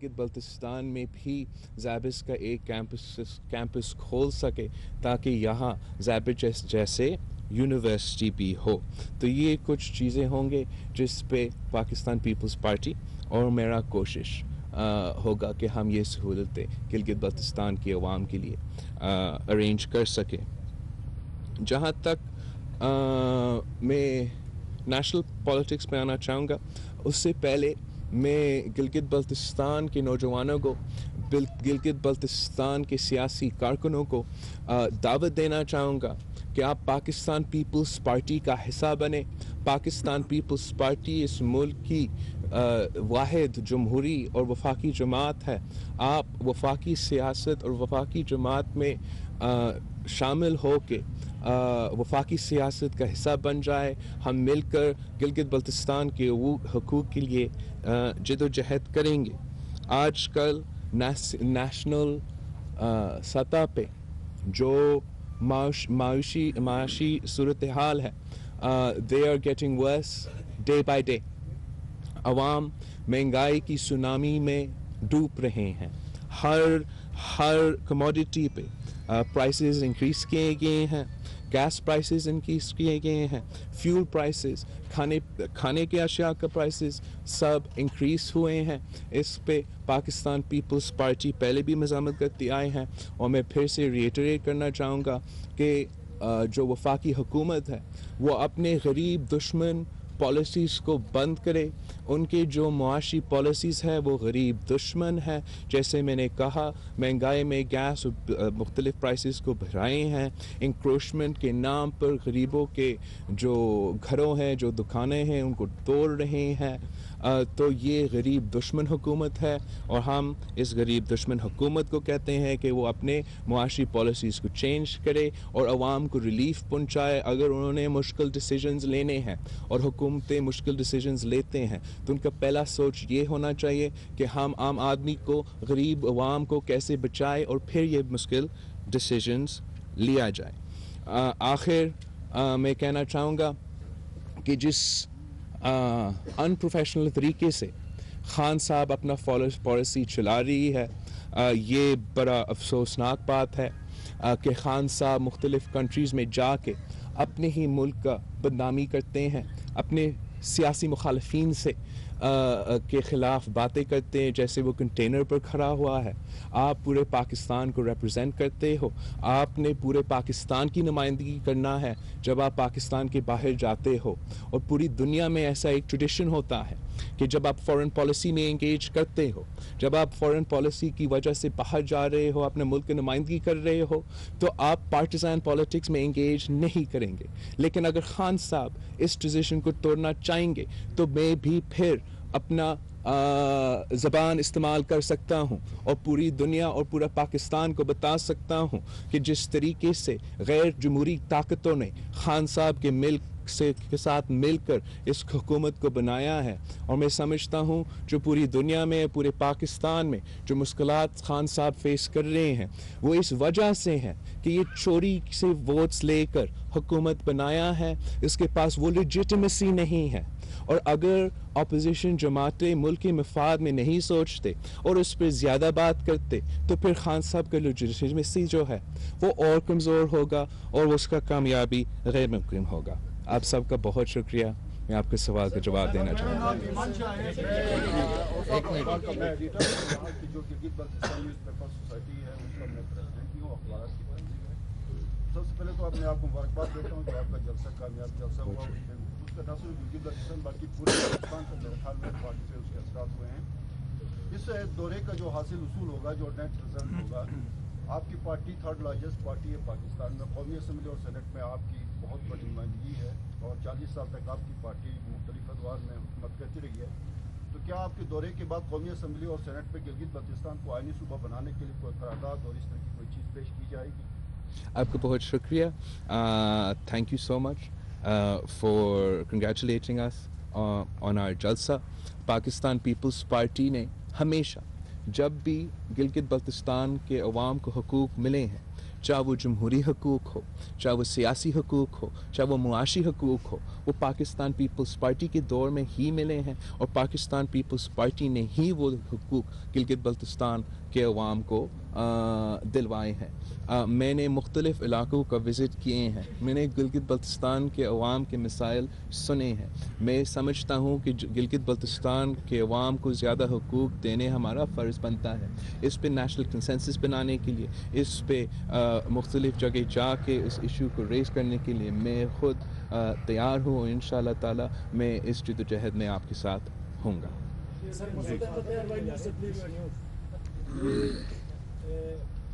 गिलगित बल्तिस्तान में भी ज़ैबिस का एक कैंपस खोल सके ताकि यहाँ ज़ैबिस जैसे यूनिवर्सिटी भी हो। तो ये कुछ चीज़ें होंगे जिस पे पाकिस्तान पीपल्स पार्टी और मेरा कोशिश होगा कि हम ये सहूलतें गिलगित बल्तिस्तान की आवाम के लिए अरेंज कर सकें। जहाँ तक मैं नेशनल पॉलिटिक्स में आना चाहूँगा, उससे पहले मैं गिलगित बल्तिस्तान के नौजवानों को, गिलगित बल्तिस्तान के सियासी कारकुनों को दावत देना चाहूँगा कि आप पाकिस्तान पीपल्स पार्टी का हिस्सा बने। पाकिस्तान पीपल्स पार्टी इस मुल्क की वाहिद जमहूरी और वफाकी जमात है। आप वफाकी सियासत और वफाकी जमात में शामिल हो के वफाकी सियासत का हिस्सा बन जाए। हम मिलकर गिलगित बल्तिस्तान के हकूक़ के लिए जदोजहद करेंगे। आजकल नेशनल सतह पे जो माशी सूरत हाल है, they are getting worse day by day. अवाम महंगाई की सुनामी में डूब रहे हैं। हर कमोडिटी पे प्राइसेस इंक्रीज़ किए गए हैं। गैस प्राइसेस इंक्रीज़ किए गए हैं। फ्यूल प्राइसेस, खाने के अशिया का प्राइसेस सब इंक्रीज़ हुए हैं। इस पे पाकिस्तान पीपल्स पार्टी पहले भी मज़ामत करती आए हैं और मैं फिर से रिएटरेट करना चाहूँगा कि जो वफाकी हुकूमत है वो अपने गरीब दुश्मन पॉलिसीज़ को बंद करे। उनके जो मुआशी पॉलिसीज़ है वो गरीब दुश्मन है। जैसे मैंने कहा, महंगाई में गैस मुख्तलिफ प्राइसेस को बढ़ाए हैं। इंक्रोचमेंट के नाम पर गरीबों के जो घरों हैं, जो दुकानें हैं, उनको तोड़ रहे हैं। तो ये गरीब दुश्मन हुकूमत है और हम इस गरीब दुश्मन हुकूमत को कहते हैं कि वो अपने मुआशी पॉलिसीज़ को चेंज करे और आवाम को रिलीफ पहुँचाए। अगर उन्होंने मुश्किल डिसीजंस लेने हैं और हुकूमतें मुश्किल डिसीजंस लेते हैं तो उनका पहला सोच ये होना चाहिए कि हम आम आदमी को, गरीब अवाम को कैसे बचाए और फिर ये मुश्किल डिसीजंस लिया जाए। आखिर मैं कहना चाहूँगा कि जिस अनप्रोफेशनल तरीके से खान साहब अपना पॉलिसी चला रही है, ये बड़ा अफसोसनाक बात है कि खान साहब मुख्तलिफ कंट्रीज़ में जाके अपने ही मुल्क का बदनामी करते हैं, अपने सियासी मुखालफीन से के ख़िलाफ़ बातें करते हैं जैसे वो कंटेनर पर खड़ा हुआ है। आप पूरे पाकिस्तान को रिप्रेजेंट करते हो, आपने पूरे पाकिस्तान की नुमाइंदगी करना है जब आप पाकिस्तान के बाहर जाते हो। और पूरी दुनिया में ऐसा एक ट्रेडिशन होता है कि जब आप फॉरेन पॉलिसी में इंगेज करते हो, जब आप फॉरेन पॉलिसी की वजह से बाहर जा रहे हो, अपने मुल्क की नुमाइंदगी कर रहे हो, तो आप पार्टिजान पॉलिटिक्स में इंगेज नहीं करेंगे। लेकिन अगर खान साहब इस ट्रेडिशन को तोड़ना चाहेंगे तो मैं भी फिर अपना ज़बान इस्तेमाल कर सकता हूँ और पूरी दुनिया और पूरा पाकिस्तान को बता सकता हूँ कि जिस तरीके से गैर जमहूरी ताकतों ने खान साहब के साथ मिलकर इस हुकूमत को बनाया है। और मैं समझता हूँ जो पूरी दुनिया में, पूरे पाकिस्तान में जो मुश्किलात खान साहब फेस कर रहे हैं वो इस वजह से हैं कि ये चोरी से वोट्स लेकर हुकूमत बनाया है। इसके पास वो लेजिटिमेसी नहीं है। और अगर अपोजिशन जमातें मुल्क के मफाद में नहीं सोचते और उस पर ज़्यादा बात करते तो फिर खान साहब का लेजिटिमेसी जो है वो और कमज़ोर होगा और उसका कामयाबी गैर मुमकिन होगा। आप सबका बहुत शुक्रिया। मैं आपके सवाल का जवाब देना चाहूँगा। सबसे पहले तो मैं आपको मुबारकबाद देता हूँ कि आपका जलसा कामयाब जलसा हुआ। उसका न सिर्फ गिलगित बल्तिस्तान बल्कि पूरे पाकिस्तान का मेरे ख्याल में पार्टी से उसके असरात हुए हैं। इस दौरे का जो हासिल उसूल होगा, जो नेट रिजल्ट होगा, आपकी पार्टी थर्ड लार्जेस्ट पार्टी है पाकिस्तान में। कौमी असम्बली और सेनेट में आपकी बहुत बड़ी नुमाइंदगी है और 40 साल तक आपकी पार्टी मुख्तलिफ अदवार में हुकूमत करती रही है। तो क्या आपके दौरे के बाद कौमी असम्बली और सेनेट में गिलगित बल्तिस्तान को आइनी सूबा बनाने के लिए कोई करारदाद और इस तरह की कोई चीज़ पेश की जाएगी? आपको बहुत शुक्रिया। Thank you so much for congratulating us on our जलसा। पाकिस्तान पीपल्स पार्टी ने हमेशा जब भी गिलगित बल्तिस्तान के अवाम को हकूक़ मिले हैं, چاہے وہ جمہوری حقوق ہو، چاہے وہ سیاسی حقوق ہو، چاہے وہ معاشی حقوق ہو، وہ پاکستان پیپلز پارٹی کے دور میں ہی ملے ہیں، اور پاکستان پیپلز پارٹی نے ہی وہ حقوق گلگت بلتستان کے عوام کو دلوائے ہیں۔ میں نے مختلف علاقوں کا وزٹ کیے ہیں، میں نے گلگت بلتستان کے عوام کے مسائل سنے ہیں۔ میں سمجھتا ہوں کہ گلگت بلتستان کے عوام کو زیادہ حقوق دینے ہمارا فرض بنتا ہے۔ اس پہ نیشنل کنسنسس بنانے کے لیے، اس پہ مختلف جگہ جا کے اس ایشو کو ریز کرنے کے لیے میں خود تیار ہوں، اور انشاءاللہ تعالی میں اس جدوجہد میں آپ کے ساتھ ہوں گا۔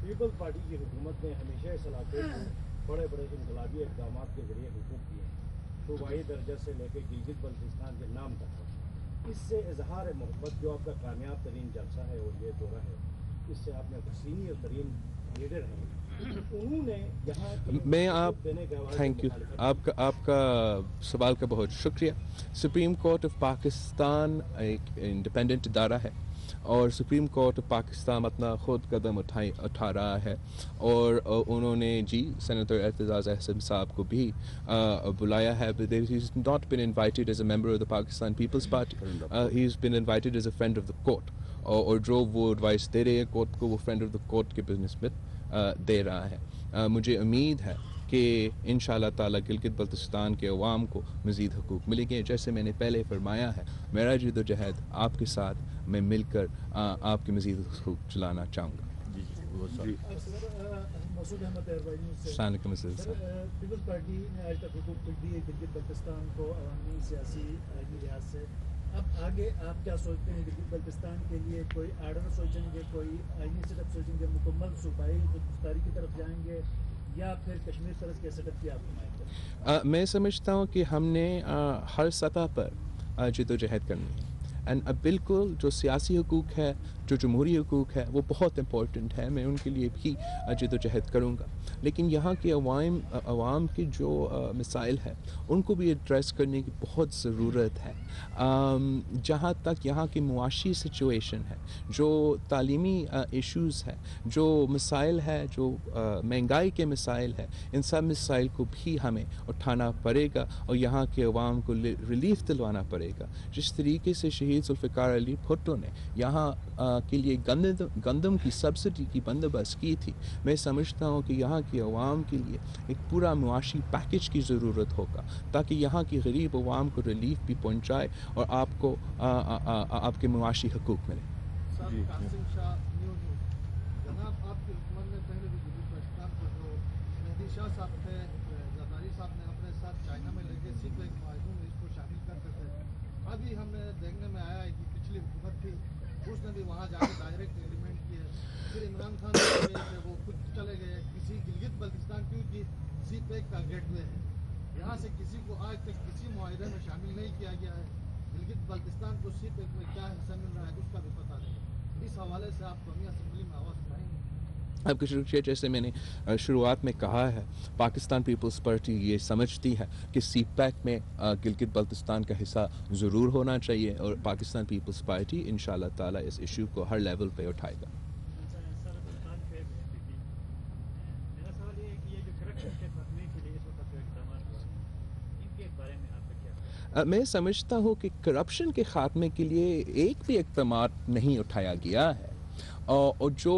پیپلز پارٹی کی حکومت نے ہمیشہ اس علاقے کو بڑے بڑے انقلابی اقدامات کے ذریعے حقوق دیے ہیں، صوبائی درجے سے لے کے گلگت بلتستان کے نام تک۔ اس سے اظہار محبت جو آپ کا کامیاب ترین جلسہ ہے اور یہ دورہ ہے، اس سے آپ نے سینئر ترین لیڈر ہیں، انہوں نے یہاں میں تھینک یو، آپ کا سوال کا بہت شکریہ۔ سپریم کورٹ آف پاکستان ایک انڈیپینڈنٹ ادارہ ہے، اور سپریم کورٹ آف پاکستان اپنا خود قدم اٹھا رہا ہے، اور انہوں نے سینیٹر اعتزاز احسن صاحب کو بھی بلایا ہے۔ He has not been invited as a member of the Pakistan People's Party. He has been invited as a friend of the court. اور جو وہ ایڈوائس دے رہے ہیں کورٹ کو، وہ فرینڈ آف دا کورٹ کے بزنس میں دے رہا ہے۔ مجھے امید ہے کہ انشاءاللہ تعالیٰ گلگت بلتستان کے عوام کو مزید حقوق ملیں گے۔ جیسے میں نے پہلے فرمایا ہے، میرا جدوجہد آپ کے ساتھ میں مل کر آپ کے مزید حقوق چلانا چاہوں گا۔ مسعود احمد السلام علیکم صاحب۔ پیپلز پارٹی نے آج تک حقوق دی ہے گلگت بلتستان کو، عوامی، سیاسی، آئینی لحاظ سے۔ اب آگے آپ کیا سوچتے ہیں؟ گلگت بلتستان کے لیے کوئی آرڈر سوچیں گے، کوئی آئینی سیٹ اپ سوچیں گے، مکمل صوبائی خود مختاری کی طرف جائیں گے، یا پھر کشمیر طرز کے سیٹ اپ کی آپ حمایت کریں گے؟ میں سمجھتا ہوں کہ ہم نے ہر سطح پر جدوجہد کرنی ہے، اینڈ بالکل جو سیاسی حقوق ہے، جو جمہوری حقوق ہے، وہ بہت امپورٹنٹ ہے، میں ان کے لیے بھی جدوجہد کروں گا، لیکن یہاں کے عوام کے جو مسائل ہے ان کو بھی ایڈریس کرنے کی بہت ضرورت ہے۔ جہاں تک یہاں کی معاشی سچویشن ہے، جو تعلیمی ایشوز ہے، جو مسائل ہے، جو مہنگائی کے مسائل ہے، ان سب مسائل کو بھی ہمیں اٹھانا پڑے گا، اور یہاں کے عوام کو ریلیف دلوانا پڑے گا۔ جس طریقے سے شہید ذوالفقار علی بھٹو نے یہاں کے لیے گندم کی سبسڈی کی بندوبست کی تھی، میں سمجھتا ہوں کہ یہاں کے عوام کے لیے ایک پورا معاشی پیکج کی ضرورت ہوگا، تاکہ یہاں کی غریب عوام کو ریلیف بھی پہنچائے اور آپ کو آپ کے معاشی حقوق ملے۔ قاسم شاہ جناب، آپ کی حکومت میں پہلے بھی گلگت بلتستان کو جو مہدی شاہ صاحب تھے، زرداری صاحب نے اپنے ساتھ چائنا میں لے کے صرف ایک معاہدوں میں اس کو شامل کرتے تھے۔ ابھی ہمیں دیکھنے میں آیا ہے کہ پچھلی حکومت تھی، اس نے بھی وہاں جا کے ڈائریکٹ ایگریمنٹ کیے، پھر عمران خان کہ وہ خود چلے گئے۔ کسی گلگت بلتستان کیونکہ سی پیک کا گیٹ وے ہے، یہاں سے کسی کو آج تک کسی معاہدے میں شامل نہیں کیا گیا ہے۔ گلگت بلتستان کو سی پیک میں کیا حصہ مل رہا ہے اس کا بھی پتہ نہیں۔ اس حوالے سے آپ قومی اسمبلی میں آواز اٹھائیں گے؟ آپ کا شکریہ۔ جیسے میں نے شروعات میں کہا ہے، پاکستان پیپلز پارٹی یہ سمجھتی ہے کہ سی پیک میں گلگت بلتستان کا حصہ ضرور ہونا چاہیے، اور پاکستان پیپلز پارٹی انشاءاللہ تعالیٰ اس ایشو کو ہر لیول پہ اٹھائے گا۔ میں سمجھتا ہوں کہ کرپشن کے خاتمے کے لیے ایک بھی اقدامات نہیں اٹھایا گیا ہے، اور جو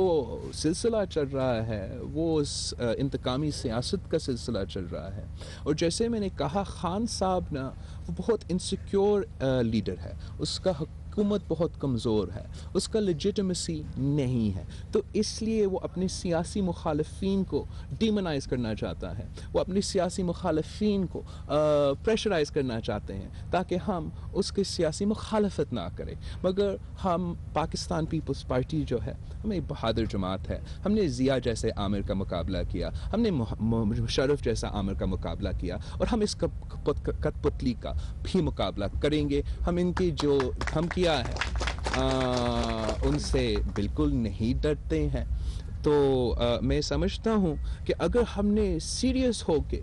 سلسلہ چل رہا ہے وہ انتقامی سیاست کا سلسلہ چل رہا ہے، اور جیسے میں نے کہا، خان صاحب نا وہ بہت انسیکیور لیڈر ہے، اس کا حکومت بہت کمزور ہے، اس کا لیجیٹمیسی نہیں ہے، تو اس لیے وہ اپنے سیاسی مخالفین کو ڈیمونائز کرنا چاہتا ہے، وہ اپنی سیاسی مخالفین کو پریشرائز کرنا چاہتے ہیں تاکہ ہم اس کی سیاسی مخالفت نہ کریں۔ مگر ہم پاکستان پیپلز پارٹی جو ہے، ہمیں بہادر جماعت ہے، ہم نے ضیاء جیسے عامر کا مقابلہ کیا، ہم نے مشرف جیسا عامر کا مقابلہ کیا، اور ہم اس کٹ پتلی کا بھی مقابلہ کریں گے۔ ہم ان کی جو دھمکیاں ہیں ان سے بالکل نہیں ڈرتے ہیں۔ تو میں سمجھتا ہوں کہ اگر ہم نے سیریس ہو کے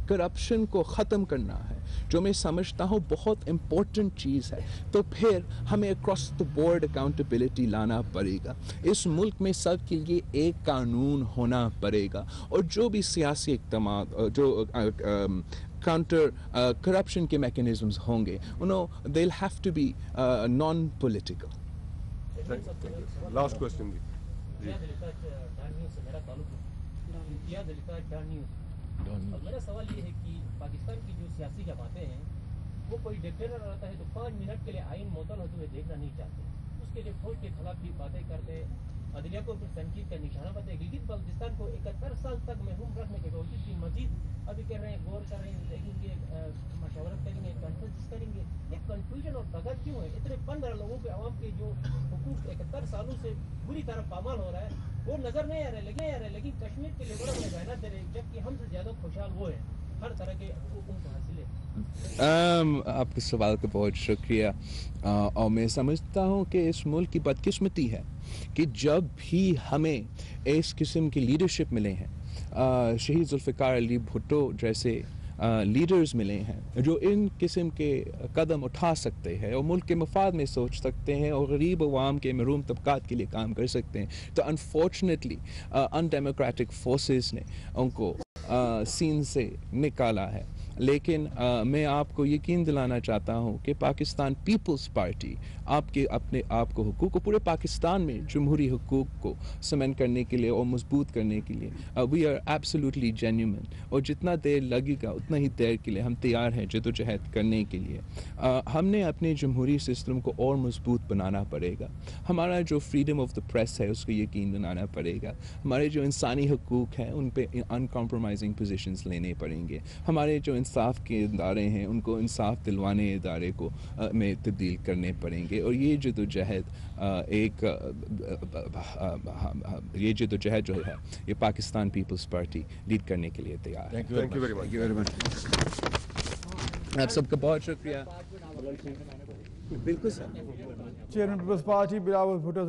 करप्शन को ख़त्म करना है, जो मैं समझता हूँ बहुत इम्पोर्टेंट चीज़ है, तो फिर हमें अक्रॉस द बोर्ड अकाउंटेबिलिटी लाना पड़ेगा। इस मुल्क में सब के लिए एक कानून होना पड़ेगा, और जो भी सियासी इक़दाम जो काउंटर करप्शन के मैकेनिज़म्स होंगे, they'll have to be non-political. Last question जी। मेरा सवाल ये है कि पाकिस्तान की जो सियासी जमातें हैं वो कोई डिक्टेटर रहता है तो 5 मिनट के लिए आइन मुअत्तल होते हुए देखना नहीं चाहते, उसके लिए फौज के खिलाफ भी बातें करते, अदलिया को फिर तनकीद का निशाना बनाते। गिलगित बल्तिस्तान को 71 साल तक महरूम रखने के बावजूद भी मजीद अभी कह रहे हैं, गौर कर रहे हैं, देखेंगे, मशवरत करेंगे, कॉन्फ्रेंस करेंगे। ये कन्फ्यूजन और दगा क्यों है? इतने 15 लोगों के अवाम के जो हुकूक 71 सालों से बुरी तरह पामाल हो रहा है वो नजर नहीं आ रहे, लेकिन कश्मीर के लिए बड़ा बयान दे रहे हैं, जबकि हमसे ज्यादा खुशहाल वो है हर तरह के हुकूक को हासिल है। आपके सवाल का बहुत शुक्रिया, और मैं समझता हूँ कि इस मुल्क की बदकिस्मती है कि जब भी हमें इस किस्म की लीडरशिप मिले हैं, शहीद जुल्फ़िकार अली भुट्टो जैसे लीडर्स मिले हैं जो इन किस्म के कदम उठा सकते हैं और मुल्क के मफाद में सोच सकते हैं और गरीब अवाम के महरूम तबकात के लिए काम कर सकते हैं, तो अनफॉर्चुनेटली अनडेमोक्रेटिक फोर्सेस ने उनको सीन से निकाला है। लेकिन मैं आपको यकीन दिलाना चाहता हूँ कि पाकिस्तान पीपल्स पार्टी आपके अपने आप को हुकूक को पूरे पाकिस्तान में जमहूरी हुकूक को सीमेंट करने के लिए और मजबूत करने के लिए वी आर एब्सोल्युटली जेन्युइन, और जितना देर लगेगा उतना ही देर के लिए हम तैयार हैं जदोजहद करने के लिए। हमने अपने जमहूरी सिस्टम को और मजबूत बनाना पड़ेगा, हमारा जो फ्रीडम ऑफ द प्रेस है उसको यकीन बनाना पड़ेगा, हमारे जो इंसानी हुकूक हैं उन पे अनकॉम्प्रोमाइजिंग पोजीशंस लेने पड़ेंगे, हमारे जो इंसाफ के इदारे हैं उनको इंसाफ दिलवाने इदारे को में तब्दील करने पड़ेंगे, और ये जदोजहद ये जदोजहद जो है ये पाकिस्तान पीपल्स पार्टी लीड करने के लिए तैयार है। Thank you very much. आप सबका बहुत शुक्रिया। बिल्कुल sir. Chairman peoples party Bilawal Bhutto